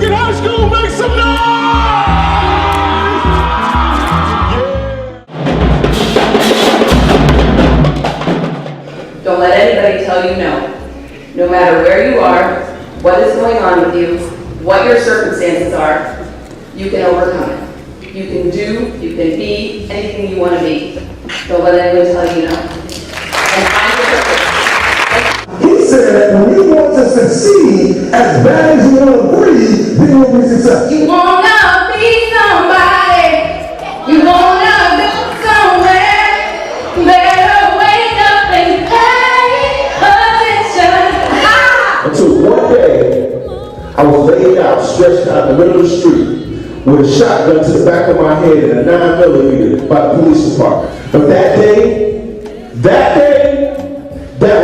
State High School, make some noise! Don't let anybody tell you no. No matter where you are, what is going on with you, what your circumstances are, you can overcome it. You can do, you can be anything you want to be. Don't let anyone tell you no. And find your purpose. He said that when you want to succeed, as bad as you want to breathe, then you'll be successful. You wanna be somebody. You wanna go somewhere. Better wake up and pay attention. Until one day, I was laid out, stretched out in the middle of the street, with a shotgun to the back of my head and a 9mm by the police department. But that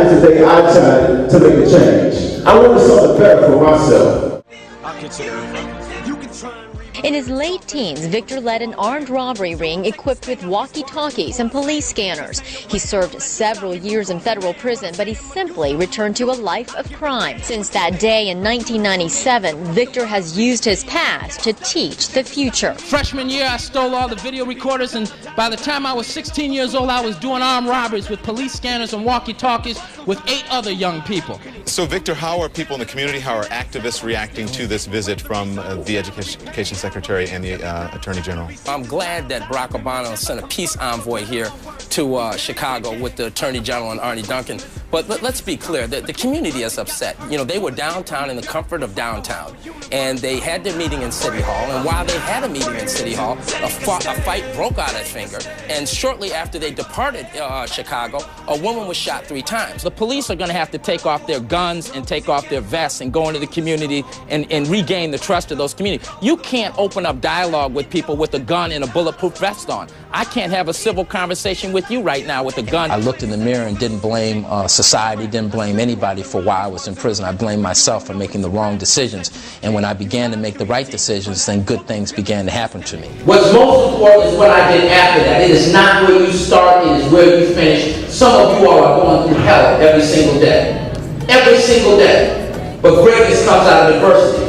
was the day I decided to make a change. I wanted something better for myself. I consider it. You can try and In his late teens, Victor led an armed robbery ring equipped with walkie-talkies and police scanners. He served several years in federal prison, but he simply returned to a life of crime. Since that day in 1997, Victor has used his past to teach the future. Freshman year, I stole all the video recorders, and by the time I was 16 years old, I was doing armed robberies with police scanners and walkie-talkies with 8 other young people. So, Victor, how are people in the community, how are activists reacting to this visit from the Education Secretary and the Attorney General? I'm glad that Barack Obama sent a peace envoy here to Chicago with the Attorney General and Arne Duncan. But let's be clear, the community is upset. You know, they were downtown in the comfort of downtown, and they had their meeting in City Hall, and while they had a meeting in City Hall, a fight broke out at Finger, and shortly after they departed Chicago, a woman was shot 3 times. The police are going to have to take off their guns and take off their vests and go into the community and regain the trust of those communities. You can't open up dialogue with people with a gun and a bulletproof vest on. I can't have a civil conversation with you right now with a gun. I looked in the mirror and didn't blame society, didn't blame anybody for why I was in prison. I blamed myself for making the wrong decisions. And when I began to make the right decisions, then good things began to happen to me. What's most important is what I did after that. It is not where you start, it is where you finish. Some of you all are going through hell every single day. Every single day. But greatness comes out of adversity.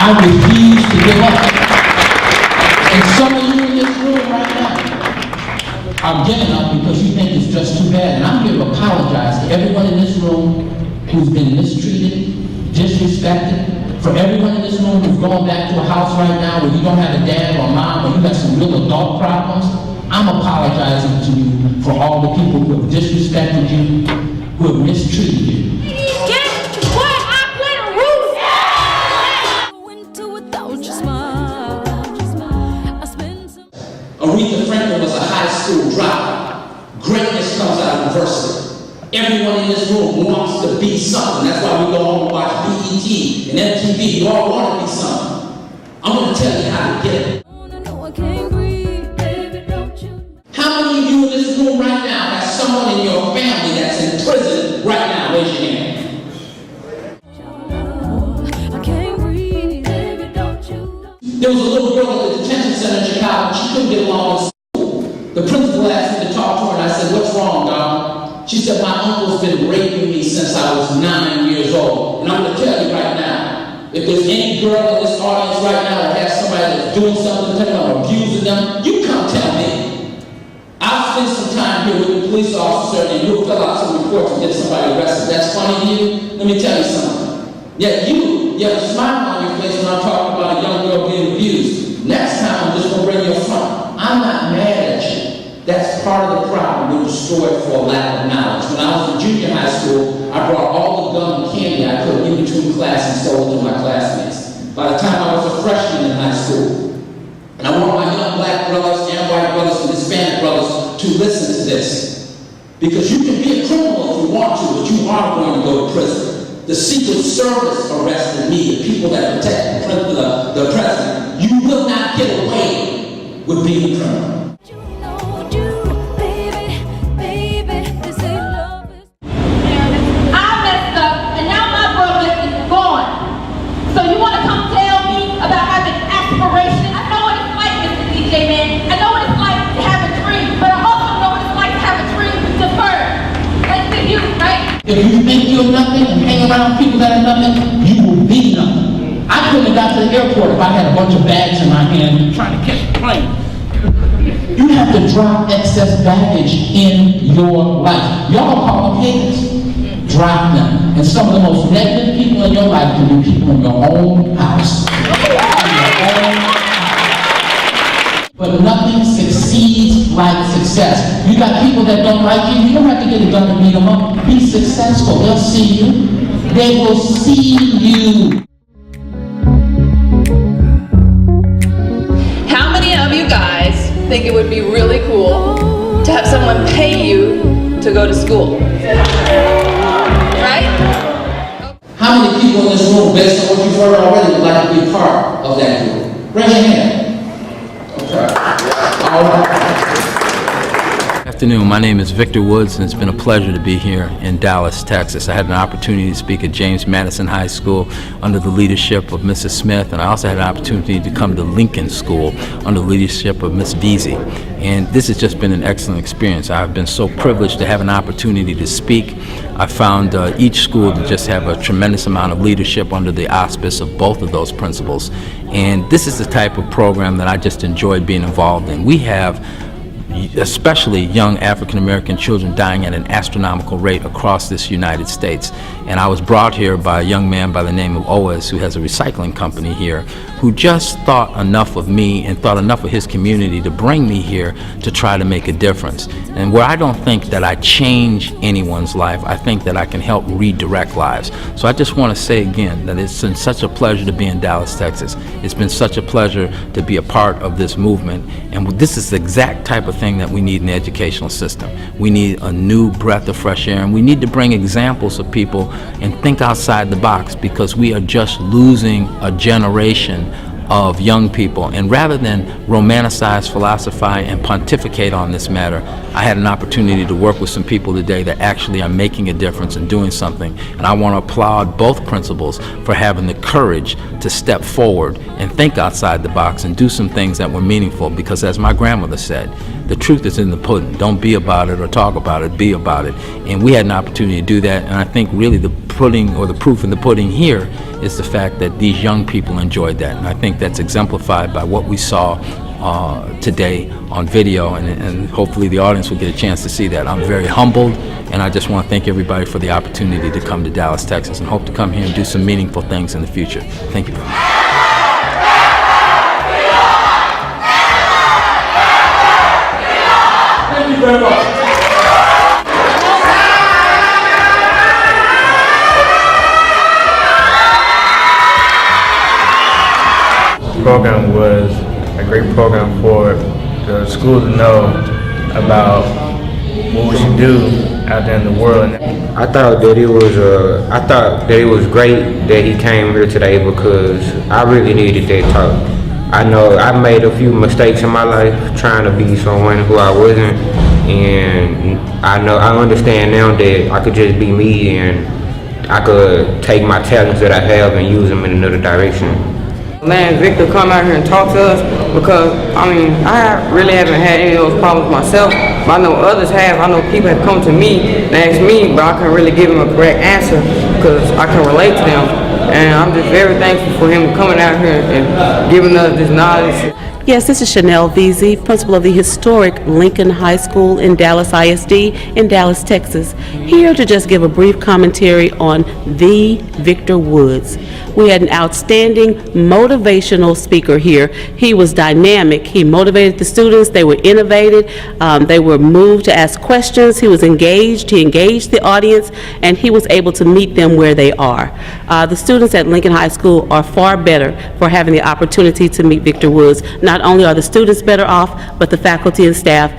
I refuse to give up. And some of you in this room right now are giving up because you think it's just too bad. And I'm here to apologize to everyone in this room who's been mistreated, disrespected, for everyone in this room who's going back to a house right now where you don't have a dad or a mom or you have some real adult problems. I'm apologizing to you for all the people who have disrespected you, who have mistreated you. Aretha Franklin was a high school dropout. Greatness comes out of adversity. Everyone in this room wants to be something. That's why we go home and watch BET and MTV. You all want to be something. I'm going to tell you how to get it. How many of you in this room right now have someone in your family that's in prison right now? Raise your hand. There was a little girl at the detention center in Chicago. She couldn't get along with school. The principal asked me to talk to her, and I said, "What's wrong, dog?" She said, "My uncle's been raping me since I was 9 years old." And I'm going to tell you right now, if there's any girl in this audience right now that has somebody that's doing something to them or abusing them, you come tell me. I'll spend some time here with the police officer, and you'll fill out some reports and get somebody arrested. That's funny to you? Let me tell you something. Yet you have a smile on your face when I'm talking about a young girl being abused. Next time, I'm just going to bring you a front. I'm not mad at you. That's part of the problem. We're destroyed for a lack of knowledge. When I was in junior high school, I brought all the gum and candy I could in between class and sold it to my classmates. By the time I was a freshman in high school, and I want my young black brothers and white brothers and Hispanic brothers to listen to this. Because you can be a criminal if you want to, but you are going to go to prison. The Secret Service arrested me, the people that protect the president. You will not get away with being a criminal. I messed up, and now my brother is gone. So you want to come tell me about having aspirations? If you think you're nothing and hang around people that are nothing, you will be nothing. I couldn't have got to the airport if I had a bunch of bags in my hand trying to catch a plane. You have to drop excess baggage in your life. Y'all call them haters. Drop them. And some of the most negative people in your life can be people in your own house. But nothing succeeds like success. You got people that don't like you, you don't have to get a gun to beat them up. Be successful. They'll see you. They will see you. How many of you guys think it would be really cool to have someone pay you to go to school? Right? How many people in this room, based on what you've heard already, would like to be a part of that group? Raise your hand. Okay. All right. Good afternoon. My name is Victor Woods, and it's been a pleasure to be here in Dallas, Texas. I had an opportunity to speak at James Madison High School under the leadership of Mrs. Smith, and I also had an opportunity to come to Lincoln School under the leadership of Ms. Veazey. And this has just been an excellent experience. I've been so privileged to have an opportunity to speak. I found each school to just have a tremendous amount of leadership under the auspice of both of those principals. And this is the type of program that I just enjoy being involved in. We have especially young African American children dying at an astronomical rate across this United States. And I was brought here by a young man by the name of Oaz, who has a recycling company here, who just thought enough of me and thought enough of his community to bring me here to try to make a difference. And where I don't think that I change anyone's life, I think that I can help redirect lives. So I just want to say again that it's been such a pleasure to be in Dallas, Texas. It's been such a pleasure to be a part of this movement. And this is the exact type of thing that we need in the educational system. We need a new breath of fresh air, and we need to bring examples of people and think outside the box, because we are just losing a generation of young people. And rather than romanticize, philosophize, and pontificate on this matter, I had an opportunity to work with some people today that actually are making a difference and doing something. And I want to applaud both principals for having the courage to step forward and think outside the box and do some things that were meaningful, because as my grandmother said, the truth is in the pudding. Don't be about it or talk about it, be about it. And we had an opportunity to do that, and I think really the pudding, or the proof in the pudding here, is the fact that these young people enjoyed that. And I think that's exemplified by what we saw today on video, and hopefully the audience will get a chance to see that. I'm very humbled, and I just want to thank everybody for the opportunity to come to Dallas, Texas, and hope to come here and do some meaningful things in the future. Thank you very much. Thank you very much. The program was a great program for the school to know about what we should do out there in the world. I thought that it was great that he came here today, because I really needed that talk. I know I made a few mistakes in my life trying to be someone who I wasn't, and I understand now that I could just be me, and I could take my talents that I have and use them in another direction. Man, Victor come out here and talk to us, because, I mean, I really haven't had any of those problems myself, but I know others have. I know people have come to me and asked me, but I couldn't really give them a correct answer because I can relate to them. And I'm just very thankful for him coming out here and giving us this knowledge. Yes, this is Chanel Veazey, principal of the historic Lincoln High School in Dallas ISD in Dallas, Texas, here to just give a brief commentary on the Victor Woods. We had an outstanding motivational speaker here. He was dynamic. He motivated the students. They were innovative. They were moved to ask questions. He was engaged. He engaged the audience, and he was able to meet them where they are. The students at Lincoln High School are far better for having the opportunity to meet Victor Woods. Not only are the students better off, but the faculty and staff,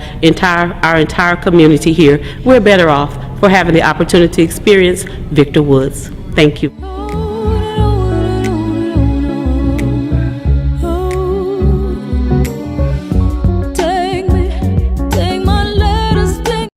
our entire community here, we're better off for having the opportunity to experience Victor Woods. Thank you.